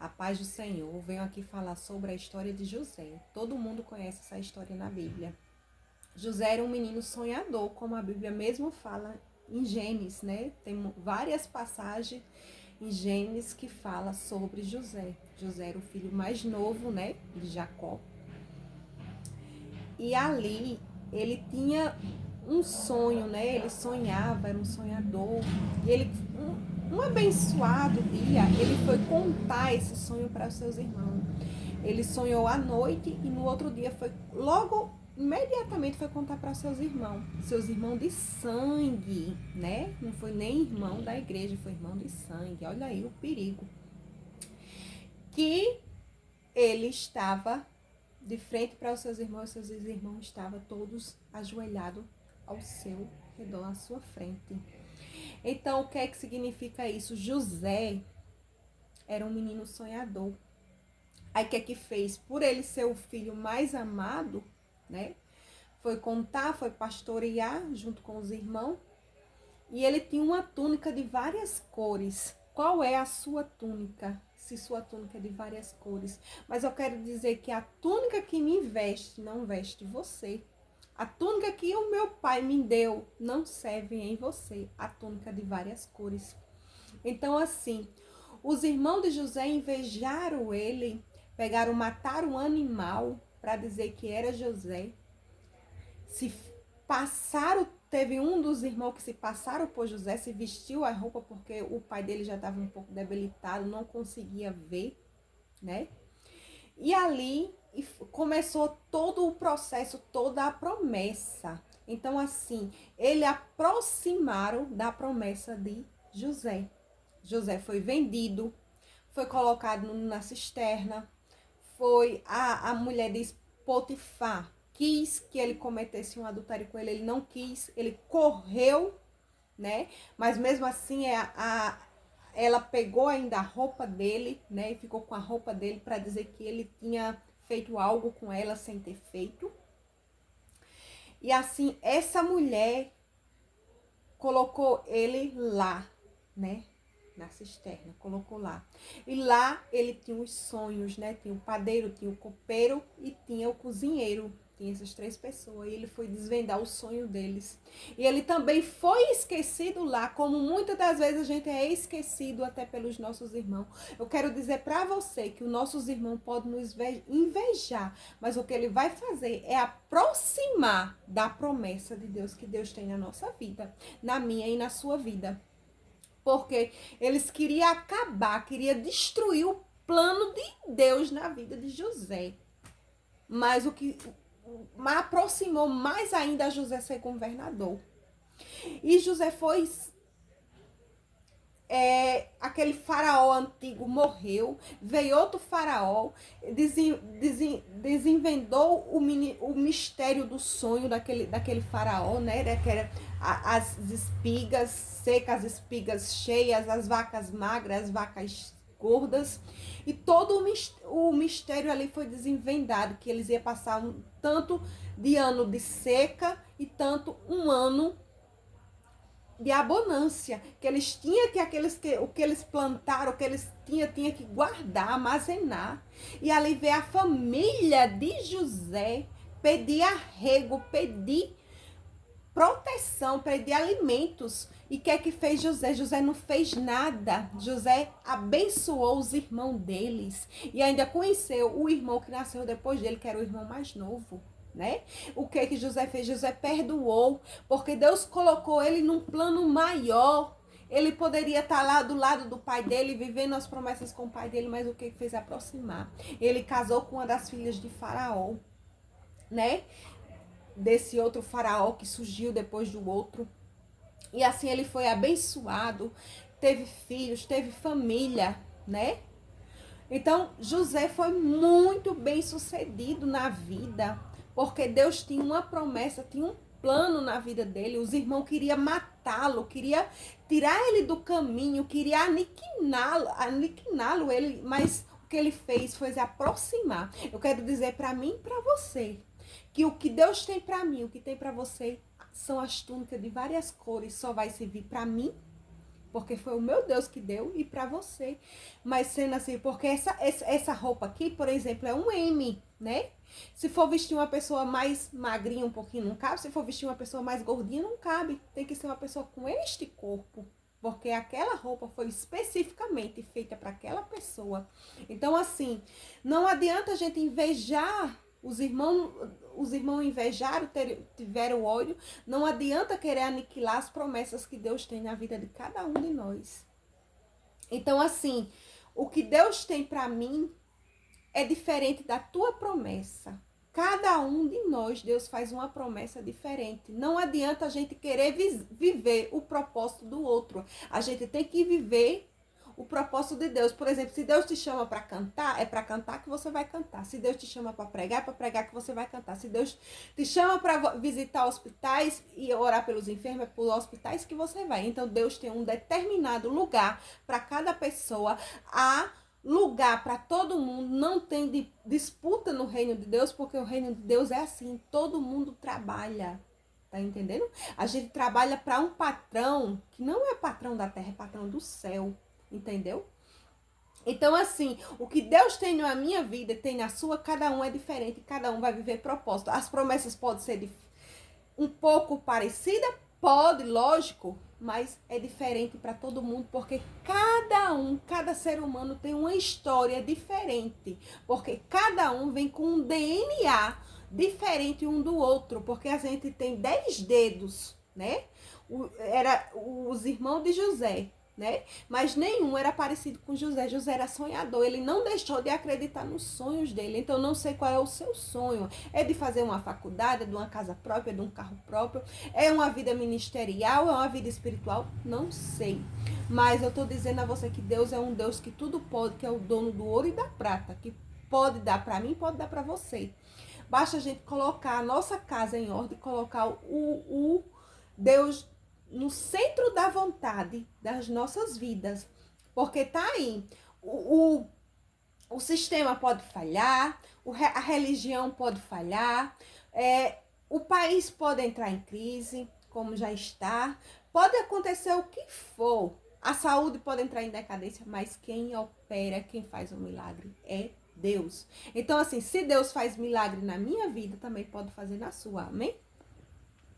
A paz do Senhor. Venho aqui falar sobre a história de José. Todo mundo conhece essa história na Bíblia. José era um menino sonhador, como a Bíblia mesmo fala em Gênesis, né? Tem várias passagens em Gênesis que fala sobre José. José era o filho mais novo, né, de Jacó. E ali ele tinha um sonho, né? Ele sonhava, era um sonhador. E ele, um abençoado dia, ele foi contar esse sonho para os seus irmãos. Ele sonhou à noite e no outro dia foi logo, imediatamente foi contar para seus irmãos de sangue, né? Não foi nem irmão da igreja, foi irmão de sangue. Olha aí o perigo. Que ele estava de frente para os seus irmãos estavam todos ajoelhados ao seu redor, à sua frente. Então, o que é que significa isso? José era um menino sonhador. Aí, o que é que fez? Por ele ser o filho mais amado, né? Foi contar, foi pastorear junto com os irmãos. E ele tinha uma túnica de várias cores. Qual é a sua túnica? Se sua túnica é de várias cores. Mas eu quero dizer que a túnica que me veste não veste você. A túnica que o meu pai me deu não serve em você. A túnica de várias cores. Então, assim, os irmãos de José invejaram ele, mataram um animal para dizer que era José. Se passaram, teve um dos irmãos que se passaram por José, se vestiu a roupa porque o pai dele já estava um pouco debilitado, não conseguia ver, né? E ali começou todo o processo, toda a promessa. Então, assim, ele aproximaram da promessa de José. José foi vendido, foi colocado na cisterna, foi a mulher de Potifar quis que ele cometesse um adultério com ele não quis, ele correu, né? Mas mesmo assim ela pegou ainda a roupa dele, né? E ficou com a roupa dele para dizer que ele tinha feito algo com ela sem ter feito. E assim, essa mulher colocou ele lá, né? Na cisterna, colocou lá. E lá ele tinha os sonhos, né? Tinha o padeiro, tinha o copeiro e tinha o cozinheiro. Tinha essas três pessoas. E ele foi desvendar o sonho deles. E ele também foi esquecido lá, como muitas das vezes a gente é esquecido até pelos nossos irmãos. Eu quero dizer para você que os nossos irmãos podem nos invejar, mas o que ele vai fazer é aproximar da promessa de Deus que Deus tem na nossa vida, na minha e na sua vida. Porque eles queriam acabar, queriam destruir o plano de Deus na vida de José. Mas o que aproximou mais ainda a José ser governador. E José foi... aquele faraó antigo morreu, veio outro faraó, desenvendou o mistério do sonho daquele faraó, né? As espigas secas, as espigas cheias, as vacas magras, as vacas gordas, e todo o mistério ali foi desenvendado, que eles iam passar tanto de ano de seca e tanto um ano de abundância, que eles tinham o que eles plantaram, o que eles tinha que guardar, armazenar. E ali veio a família de José pedir arrego, pedir proteção, pedir alimentos. E o que é que fez José? José não fez nada. José abençoou os irmãos deles. E ainda conheceu o irmão que nasceu depois dele, que era o irmão mais novo. Né? O que José fez? José perdoou, porque Deus colocou ele num plano maior. Ele poderia estar lá do lado do pai dele, vivendo as promessas com o pai dele, mas o que fez? Aproximar. Ele casou com uma das filhas de Faraó, né? Desse outro faraó que surgiu depois do outro. E assim ele foi abençoado, teve filhos, teve família, né? Então, José foi muito bem sucedido na vida, porque Deus tinha uma promessa, tinha um plano na vida dele. Os irmãos queriam matá-lo, queriam tirar ele do caminho, queriam aniquiná-lo, mas o que ele fez foi se aproximar. Eu quero dizer para mim e para você, que o que Deus tem para mim, o que tem para você, são as túnicas de várias cores, só vai servir para mim porque foi o meu Deus que deu e para você. Mas sendo assim, porque essa roupa aqui, por exemplo, é um M, né? Se for vestir uma pessoa mais magrinha um pouquinho, não cabe. Se for vestir uma pessoa mais gordinha, não cabe. Tem que ser uma pessoa com este corpo. Porque aquela roupa foi especificamente feita para aquela pessoa. Então, assim, não adianta a gente invejar os irmãos invejaram, tiveram ódio. Não adianta querer aniquilar as promessas que Deus tem na vida de cada um de nós. Então, assim, o que Deus tem para mim é diferente da tua promessa. Cada um de nós, Deus faz uma promessa diferente. Não adianta a gente querer viver o propósito do outro. A gente tem que viver o propósito de Deus. Por exemplo, se Deus te chama para cantar, é para cantar que você vai cantar. Se Deus te chama para pregar, é para pregar que você vai cantar. Se Deus te chama para visitar hospitais e orar pelos enfermos, é para os hospitais que você vai. Então, Deus tem um determinado lugar para cada pessoa. Há lugar para todo mundo, não tem disputa no reino de Deus, porque o reino de Deus é assim, todo mundo trabalha, tá entendendo? A gente trabalha para um patrão que não é patrão da terra, é patrão do céu, entendeu? Então, assim, o que Deus tem na minha vida, tem na sua, cada um é diferente, cada um vai viver propósito. As promessas podem ser um pouco parecidas, pode, lógico, mas é diferente para todo mundo, porque cada ser humano tem uma história diferente, porque cada um vem com um DNA diferente um do outro, porque a gente tem 10 dedos, né? Era os irmãos de José, né? Mas nenhum era parecido com José. José era sonhador, ele não deixou de acreditar nos sonhos dele. Então, não sei qual é o seu sonho. É de fazer uma faculdade, é de uma casa própria, é de um carro próprio, é uma vida ministerial, é uma vida espiritual? Não sei. Mas eu tô dizendo a você que Deus é um Deus que tudo pode, que é o dono do ouro e da prata, que pode dar para mim, pode dar para você. Basta a gente colocar a nossa casa em ordem, colocar o Deus no centro da vontade das nossas vidas. Porque tá aí. O sistema pode falhar, a religião pode falhar, o país pode entrar em crise, como já está. Pode acontecer o que for. A saúde pode entrar em decadência, mas quem opera, quem faz o milagre é Deus. Então, assim, se Deus faz milagre na minha vida, também pode fazer na sua. Amém?